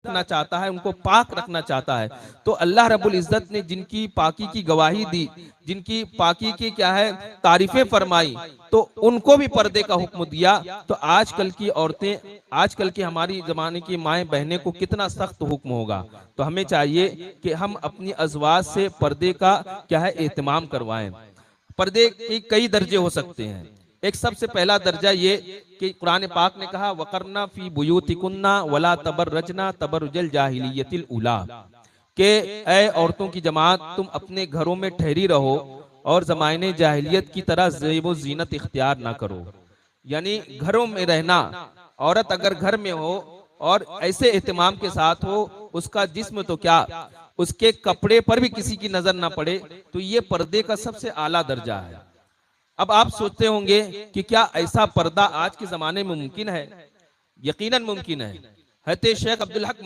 रखना चाहता है, उनको पाक रखना चाहता है। तो अल्लाह रब्बुल इज्जत ने जिनकी पाकी की गवाही दी, जिनकी पाकी की क्या है तारीफें फरमाई, तो उनको भी पर्दे का हुक्म दिया। तो आजकल की औरतें, आजकल की हमारी जमाने की माएँ बहनें को कितना सख्त हुक्म होगा। तो हमें चाहिए कि हम अपनी अज़वाज से पर्दे का क्या है एहतमाम करवाएं। पर्दे के कई दर्जे हो सकते हैं। एक सबसे पहला दर्जा ये कि कुरान पाक ने कहा वकरना फी बुयूतिकुन्ना वला तबर्रजना तबरुजल जाहिलियतिल उला, के ऐ औरतों की जमात तुम अपने घरों में ठहरी रहो और ज़माने जाहिलियत की तरह ज़ेब व जीनत इख्तियार ना करो। यानी घरों में रहना, औरत अगर घर में हो और ऐसे एहतमाम के साथ हो, उसका जिस्म तो क्या उसके कपड़े पर भी किसी की नजर ना पड़े, तो ये पर्दे का सबसे आला दर्जा है। अब आप सोचते होंगे कि क्या ऐसा पर्दा आज के जमाने में मुमकिन है? यकीनन मुमकिन है। हज़रत शेख अब्दुल हक